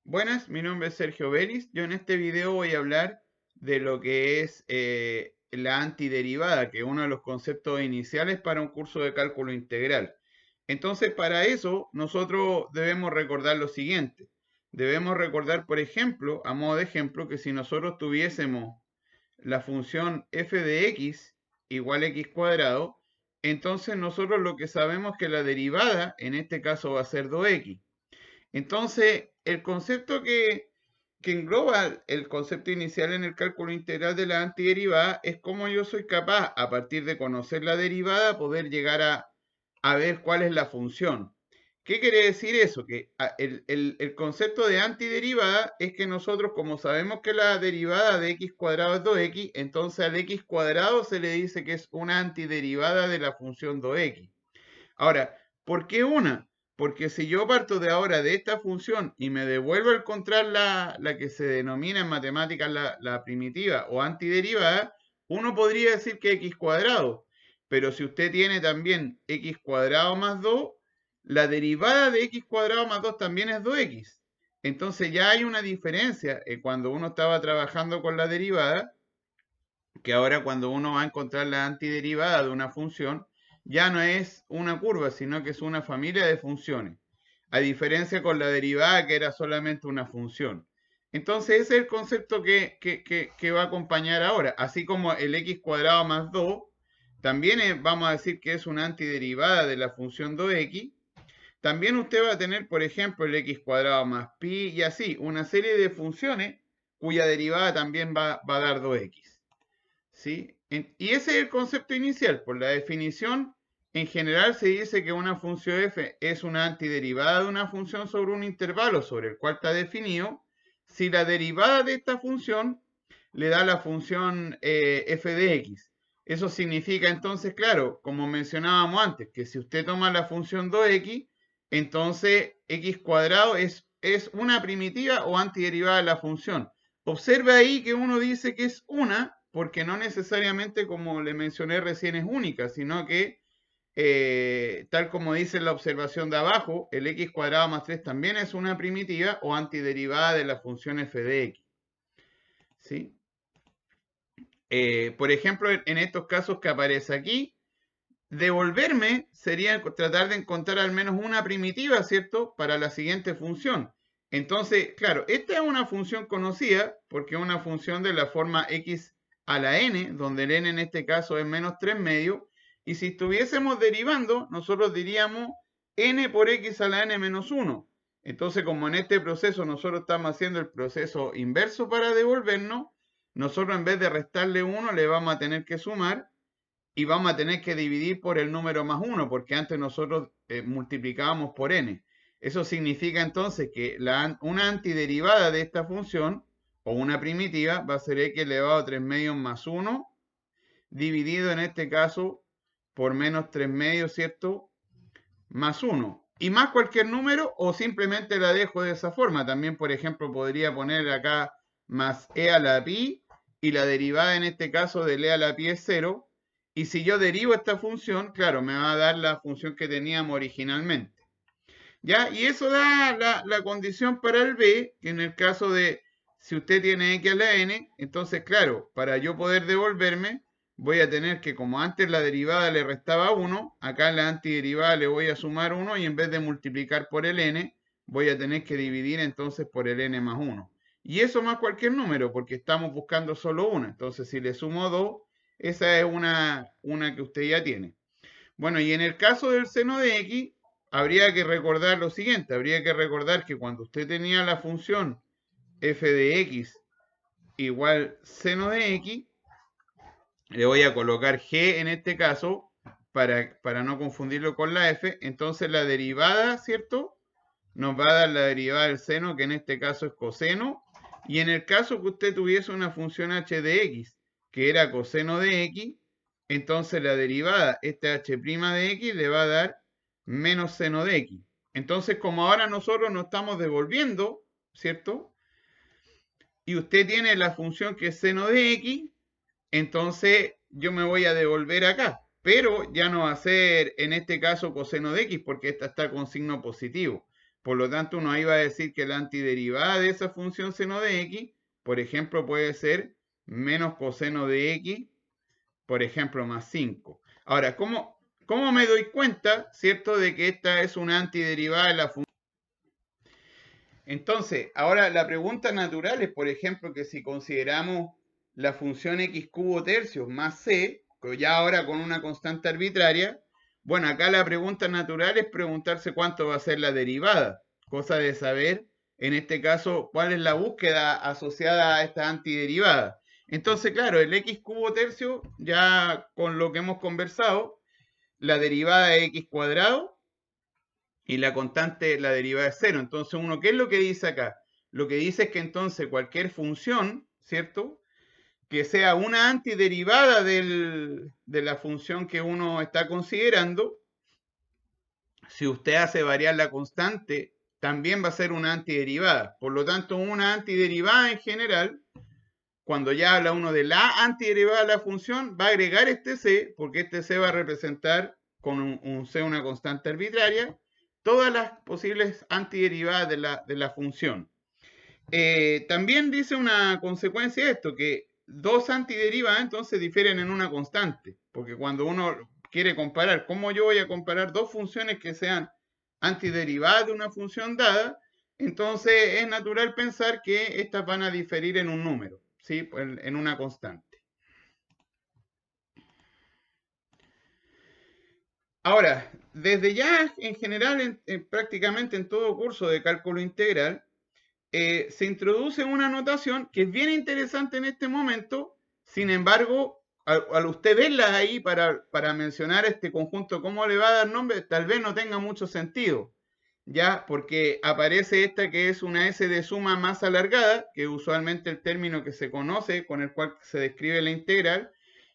Buenas, mi nombre es Sergio Vélez. Yo en este video voy a hablar de lo que es la antiderivada, que es uno de los conceptos iniciales para un curso de cálculo integral. Entonces, para eso, nosotros debemos recordar lo siguiente. Debemos recordar, por ejemplo, a modo de ejemplo, que si nosotros tuviésemos la función f de x igual a x cuadrado, entonces nosotros lo que sabemos es que la derivada, en este caso, va a ser 2x. Entonces, el concepto que engloba el concepto inicial en el cálculo integral de la antiderivada es cómo yo soy capaz, a partir de conocer la derivada, poder llegar a ver cuál es la función. ¿Qué quiere decir eso? Que el concepto de antiderivada es que nosotros, como sabemos que la derivada de x cuadrado es 2x, entonces al x cuadrado se le dice que es una antiderivada de la función 2x. Ahora, ¿por qué una? Porque si yo parto de ahora de esta función y me devuelvo a encontrar la que se denomina en matemáticas la primitiva o antiderivada, uno podría decir que x cuadrado. Pero si usted tiene también x cuadrado más 2, la derivada de x cuadrado más 2 también es 2x. Entonces ya hay una diferencia cuando uno estaba trabajando con la derivada, que ahora cuando uno va a encontrar la antiderivada de una función, ya no es una curva, sino que es una familia de funciones, a diferencia con la derivada que era solamente una función. Entonces ese es el concepto que va a acompañar ahora, así como el x cuadrado más 2, también vamos a decir que es una antiderivada de la función 2x, también usted va a tener, por ejemplo, el x cuadrado más pi y así, una serie de funciones cuya derivada también va a dar 2x. ¿Sí? Y ese es el concepto inicial. Por la definición, en general se dice que una función f es una antiderivada de una función sobre un intervalo sobre el cual está definido si la derivada de esta función le da la función f de x. Eso significa entonces, claro, como mencionábamos antes, que si usted toma la función 2x, entonces x cuadrado es una primitiva o antiderivada de la función. Observe ahí que uno dice que es una, porque no necesariamente, como le mencioné recién, es única, sino que, tal como dice la observación de abajo, el x cuadrado más 3 también es una primitiva o antiderivada de la función f de x. ¿Sí? Por ejemplo, en estos casos que aparece aquí, devolverme sería tratar de encontrar al menos una primitiva, ¿cierto? Para la siguiente función. Entonces, claro, esta es una función conocida porque es una función de la forma x a la n, donde el n en este caso es menos 3 medios. Y si estuviésemos derivando, nosotros diríamos n por x a la n menos 1. Entonces, como en este proceso nosotros estamos haciendo el proceso inverso para devolvernos, nosotros en vez de restarle 1 le vamos a tener que sumar y vamos a tener que dividir por el número más 1, porque antes nosotros multiplicábamos por n. Eso significa entonces que una antiderivada de esta función, o una primitiva, va a ser x elevado a 3 medios más 1, dividido en este caso por menos 3 medios, ¿cierto? Más 1. Y más cualquier número, o simplemente la dejo de esa forma. También, por ejemplo, podría poner acá más e a la pi, y la derivada en este caso de e a la pi es 0. Y si yo derivo esta función, claro, me va a dar la función que teníamos originalmente. ¿Ya? Y eso da la condición para el b, que en el caso de si usted tiene x a la n, entonces, claro, para yo poder devolverme, voy a tener que, como antes la derivada le restaba 1, acá en la antiderivada le voy a sumar 1 y en vez de multiplicar por el n, voy a tener que dividir entonces por el n más 1. Y eso más cualquier número, porque estamos buscando solo una. Entonces, si le sumo 2, esa es una que usted ya tiene. Bueno, y en el caso del seno de x, habría que recordar lo siguiente, habría que recordar que cuando usted tenía la función f de x igual seno de x, le voy a colocar g en este caso para no confundirlo con la f, entonces la derivada, ¿cierto? Nos va a dar la derivada del seno, que en este caso es coseno, y en el caso que usted tuviese una función h de x, que era coseno de x, entonces la derivada, este h' de x, le va a dar menos seno de x. Entonces, como ahora nosotros nos estamos devolviendo, ¿cierto? Y usted tiene la función que es seno de x, entonces yo me voy a devolver acá. Pero ya no va a ser en este caso coseno de x, porque esta está con signo positivo. Por lo tanto, uno ahí va a decir que la antiderivada de esa función seno de x, por ejemplo, puede ser menos coseno de x, por ejemplo, más 5. Ahora, ¿cómo me doy cuenta, cierto, de que esta es una antiderivada de la función? Entonces, ahora la pregunta natural es, por ejemplo, que si consideramos la función x cubo tercios más c, ya ahora con una constante arbitraria, bueno, acá la pregunta natural es preguntarse cuánto va a ser la derivada, cosa de saber, en este caso, cuál es la búsqueda asociada a esta antiderivada. Entonces, claro, el x cubo tercio, ya con lo que hemos conversado, la derivada de x cuadrado, y la constante, la derivada es cero. Entonces, uno, ¿qué es lo que dice acá? Lo que dice es que entonces cualquier función, ¿cierto? Que sea una antiderivada de la función que uno está considerando, si usted hace variar la constante, también va a ser una antiderivada. Por lo tanto, una antiderivada en general, cuando ya habla uno de la antiderivada de la función, va a agregar este c, porque este c va a representar con un c una constante arbitraria, todas las posibles antiderivadas de la función. También dice una consecuencia de esto, que dos antiderivadas entonces difieren en una constante, porque cuando uno quiere comparar, ¿cómo yo voy a comparar dos funciones que sean antiderivadas de una función dada? Entonces es natural pensar que estas van a diferir en un número, ¿sí? En una constante. Ahora, desde ya en general, prácticamente en todo curso de cálculo integral, se introduce una notación que es bien interesante en este momento. Sin embargo, al usted verla ahí para mencionar este conjunto, cómo le va a dar nombre, tal vez no tenga mucho sentido, ¿ya? Porque aparece esta que es una S de suma más alargada, que es usualmente el término que se conoce, con el cual se describe la integral,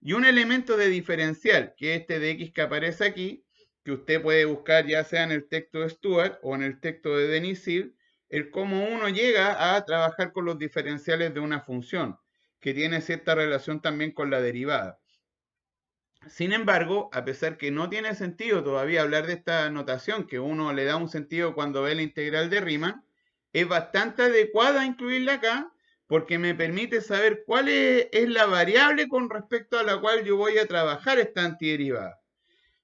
y un elemento de diferencial, que es este de x que aparece aquí, que usted puede buscar ya sea en el texto de Stuart o en el texto de Denis Silv, el cómo uno llega a trabajar con los diferenciales de una función, que tiene cierta relación también con la derivada. Sin embargo, a pesar que no tiene sentido todavía hablar de esta notación, que uno le da un sentido cuando ve la integral de Riemann, es bastante adecuada incluirla acá porque me permite saber cuál es la variable con respecto a la cual yo voy a trabajar esta antiderivada.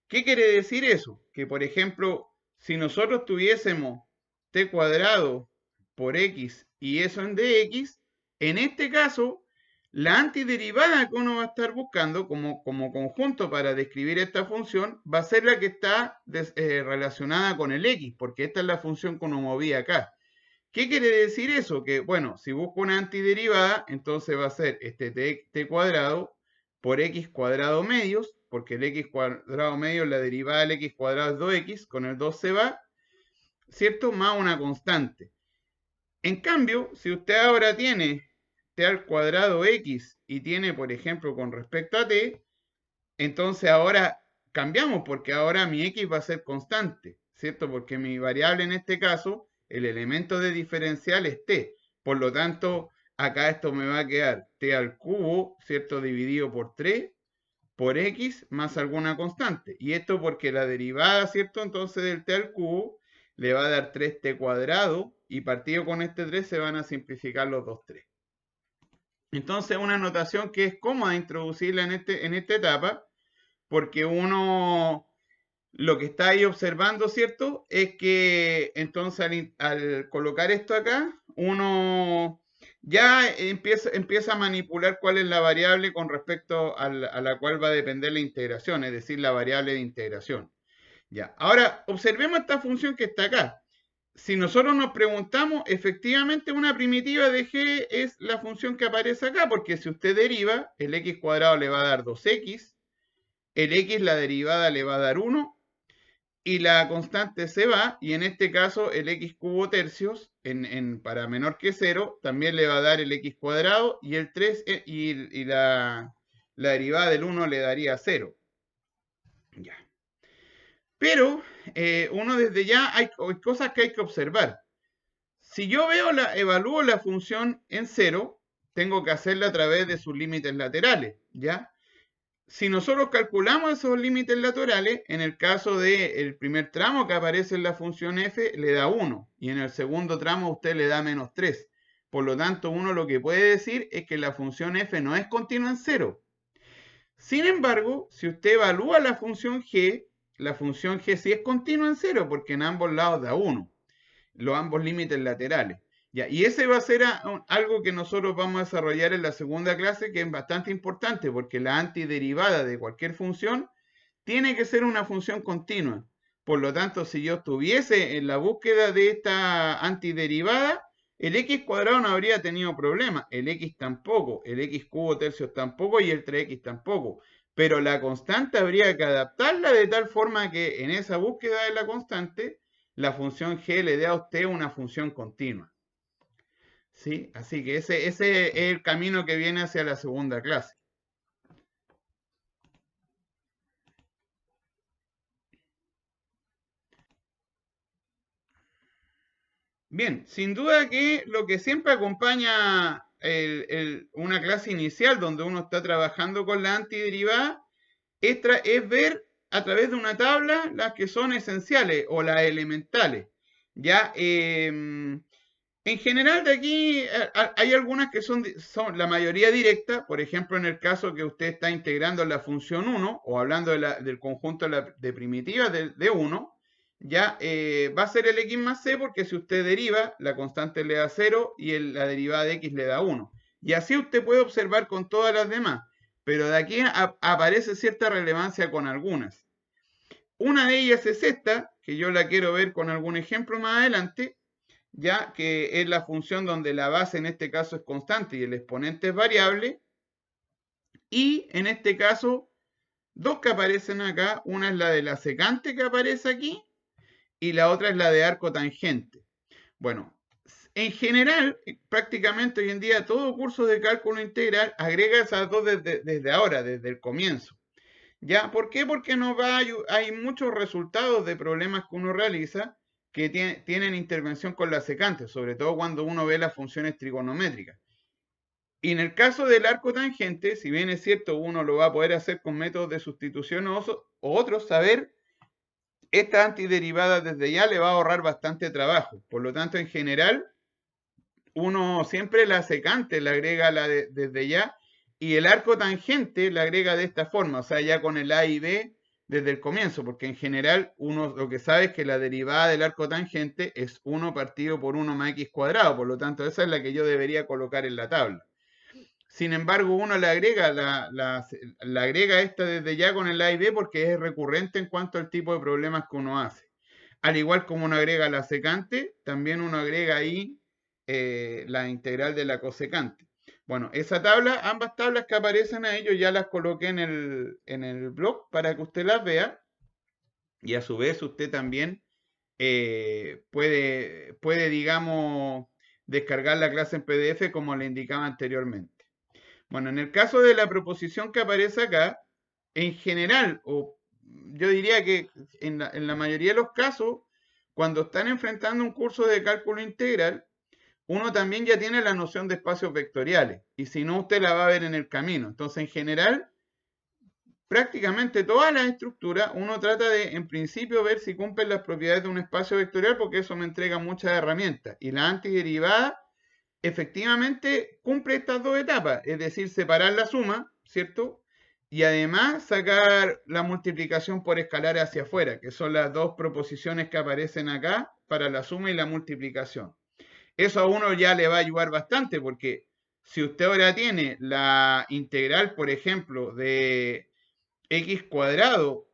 ¿Qué quiere decir eso? Que, por ejemplo, si nosotros tuviésemos t cuadrado por x y eso en dx, en este caso, la antiderivada que uno va a estar buscando como conjunto para describir esta función va a ser la que está relacionada con el x, porque esta es la función que uno movía acá. ¿Qué quiere decir eso? Que, bueno, si busco una antiderivada, entonces va a ser este t cuadrado por x cuadrado medios, porque el x cuadrado medio, la derivada del x cuadrado es 2x, con el 2 se va, ¿cierto? Más una constante. En cambio, si usted ahora tiene t al cuadrado x y tiene, por ejemplo, con respecto a t, entonces ahora cambiamos, porque ahora mi x va a ser constante, ¿cierto? Porque mi variable en este caso, el elemento de diferencial es t. Por lo tanto, acá esto me va a quedar t al cubo, ¿cierto? Dividido por 3 por x más alguna constante. Y esto porque la derivada, ¿cierto? Entonces del t al cubo le va a dar 3t cuadrado y partido con este 3 se van a simplificar los dos 3. Entonces una notación que es cómoda introducirla en esta etapa porque uno lo que está ahí observando, ¿cierto? Es que entonces al colocar esto acá, uno ya empieza a manipular cuál es la variable con respecto a la cual va a depender la integración, es decir, la variable de integración. Ya. Ahora, observemos esta función que está acá. Si nosotros nos preguntamos, efectivamente una primitiva de g es la función que aparece acá, porque si usted deriva, el x cuadrado le va a dar 2x, el x, la derivada, le va a dar 1, y la constante se va, y en este caso el x cubo tercios, para menor que 0, también le va a dar el x cuadrado, y el 3, y la derivada del 1 le daría 0. Ya. Pero uno desde ya hay cosas que hay que observar. Si yo evalúo la función en 0, tengo que hacerla a través de sus límites laterales, ¿ya? si nosotros calculamos esos límites laterales, en el caso del primer tramo que aparece en la función f, le da 1, y en el segundo tramo usted le da menos 3. Por lo tanto, uno lo que puede decir es que la función f no es continua en 0. Sin embargo, si usted evalúa la función g sí es continua en 0, porque en ambos lados da 1, los ambos límites laterales. Ya, y ese va a ser algo que nosotros vamos a desarrollar en la segunda clase, que es bastante importante, porque la antiderivada de cualquier función tiene que ser una función continua. Por lo tanto, si yo estuviese en la búsqueda de esta antiderivada, el x cuadrado no habría tenido problema, el x tampoco, el x cubo tercios tampoco y el 3x tampoco. Pero la constante habría que adaptarla de tal forma que en esa búsqueda de la constante, la función g le dé a usted una función continua. ¿Sí? Así que ese es el camino que viene hacia la segunda clase. Bien, sin duda que lo que siempre acompaña una clase inicial donde uno está trabajando con la antiderivada es ver a través de una tabla las que son esenciales o las elementales. Ya, en general de aquí hay algunas que son la mayoría directa, por ejemplo en el caso que usted está integrando la función 1 o hablando del conjunto de primitivas de 1, ya va a ser el x más c porque si usted deriva, la constante le da 0 y la derivada de x le da 1. Y así usted puede observar con todas las demás, pero de aquí aparece cierta relevancia con algunas. Una de ellas es esta, que yo la quiero ver con algún ejemplo más adelante, ya que es la función donde la base en este caso es constante y el exponente es variable. Y en este caso, dos que aparecen acá, una es la de la secante que aparece aquí y la otra es la de arco tangente. Bueno, en general, prácticamente hoy en día todo curso de cálculo integral agrega esas dos desde ahora, desde el comienzo. ¿Ya? ¿Por qué? Porque hay muchos resultados de problemas que uno realiza que tienen intervención con la secante, sobre todo cuando uno ve las funciones trigonométricas. Y en el caso del arco tangente, si bien es cierto, uno lo va a poder hacer con métodos de sustitución o otros, saber esta antiderivada desde ya le va a ahorrar bastante trabajo. Por lo tanto, en general, uno siempre la secante le agrega desde ya y el arco tangente le agrega de esta forma, o sea, ya con el a y b desde el comienzo, porque en general uno lo que sabe es que la derivada del arco tangente es 1 partido por 1 más x cuadrado, por lo tanto esa es la que yo debería colocar en la tabla. Sin embargo, uno le agrega, la agrega esta desde ya con el a y b porque es recurrente en cuanto al tipo de problemas que uno hace. Al igual como uno agrega la secante, también uno agrega ahí la integral de la cosecante. Bueno, esa tabla, ambas tablas que aparecen ahí, yo ya las coloqué en el blog para que usted las vea. Y a su vez usted también puede, digamos, descargar la clase en PDF como le indicaba anteriormente. Bueno, en el caso de la proposición que aparece acá, en general, o yo diría que en la mayoría de los casos, cuando están enfrentando un curso de cálculo integral, uno también ya tiene la noción de espacios vectoriales, y si no, usted la va a ver en el camino. Entonces, en general, prácticamente todas las estructuras, uno trata de, en principio, ver si cumplen las propiedades de un espacio vectorial, porque eso me entrega muchas herramientas. Y la antiderivada efectivamente cumple estas dos etapas, es decir, separar la suma, ¿cierto? Y además sacar la multiplicación por escalar hacia afuera, que son las dos proposiciones que aparecen acá para la suma y la multiplicación. Eso a uno ya le va a ayudar bastante, porque si usted ahora tiene la integral, por ejemplo, de x cuadrado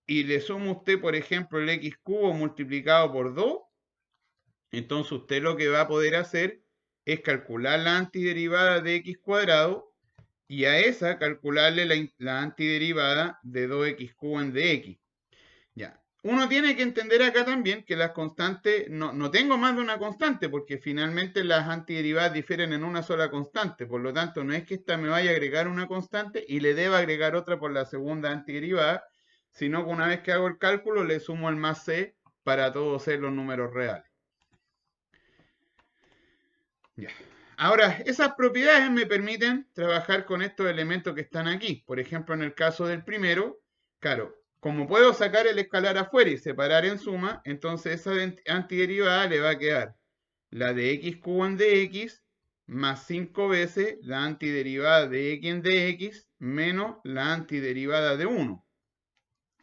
y le suma usted, por ejemplo, el x cubo multiplicado por 2, entonces usted lo que va a poder hacer es calcular la antiderivada de x cuadrado y a esa calcularle la antiderivada de 2x cubo en dx. Ya. Uno tiene que entender acá también que las constantes, no tengo más de una constante, porque finalmente las antiderivadas difieren en una sola constante, por lo tanto no es que esta me vaya a agregar una constante y le deba agregar otra por la segunda antiderivada, sino que una vez que hago el cálculo le sumo el más c para todos ser los números reales. Ya. Ahora, esas propiedades me permiten trabajar con estos elementos que están aquí. Por ejemplo, en el caso del primero, claro, como puedo sacar el escalar afuera y separar en suma, entonces esa antiderivada le va a quedar la de x cubo en dx más 5 veces la antiderivada de x en dx menos la antiderivada de 1.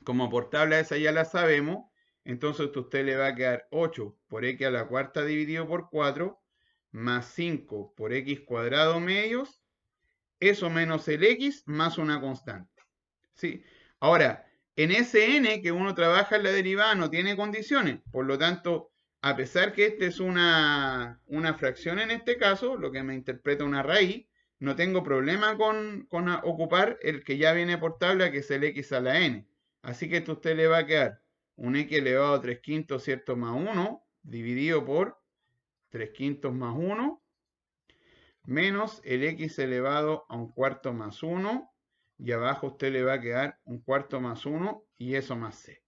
Como por tabla esa ya la sabemos, entonces a usted le va a quedar 8 por x a la cuarta dividido por 4 más 5 por x cuadrado medios, eso menos el x más una constante. ¿Sí? Ahora, en ese n que uno trabaja en la derivada no tiene condiciones, por lo tanto, a pesar que esta es una fracción en este caso, lo que me interpreta una raíz, no tengo problema con ocupar el que ya viene por tabla, que es el x a la n. Así que esto a usted le va a quedar un x elevado a 3 quintos, ¿cierto? Más 1, dividido por 3 quintos más 1, menos el x elevado a un cuarto más 1, y abajo a usted le va a quedar un cuarto más 1 y eso más c.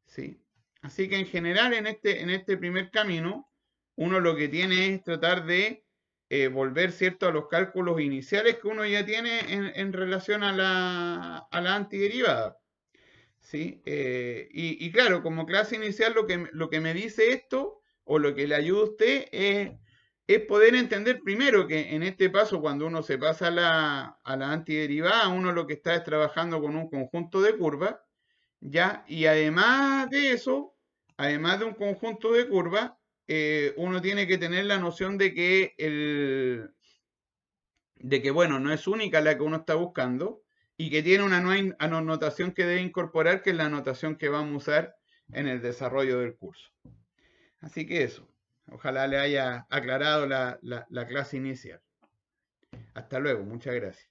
¿Sí? Así que en general en este primer camino, uno lo que tiene es tratar de volver, ¿cierto?, a los cálculos iniciales que uno ya tiene en relación a la antiderivada. ¿Sí? Y claro, como clase inicial lo que me dice esto, o lo que le ayuda a usted, es poder entender primero que en este paso, cuando uno se pasa a la antiderivada, uno lo que está es trabajando con un conjunto de curvas, ¿ya? Y además de eso, además de un conjunto de curvas, uno tiene que tener la noción de que, bueno, no es única la que uno está buscando y que tiene una nueva anotación que debe incorporar, que es la anotación que vamos a usar en el desarrollo del curso. Así que eso, ojalá le haya aclarado la clase inicial. Hasta luego, muchas gracias.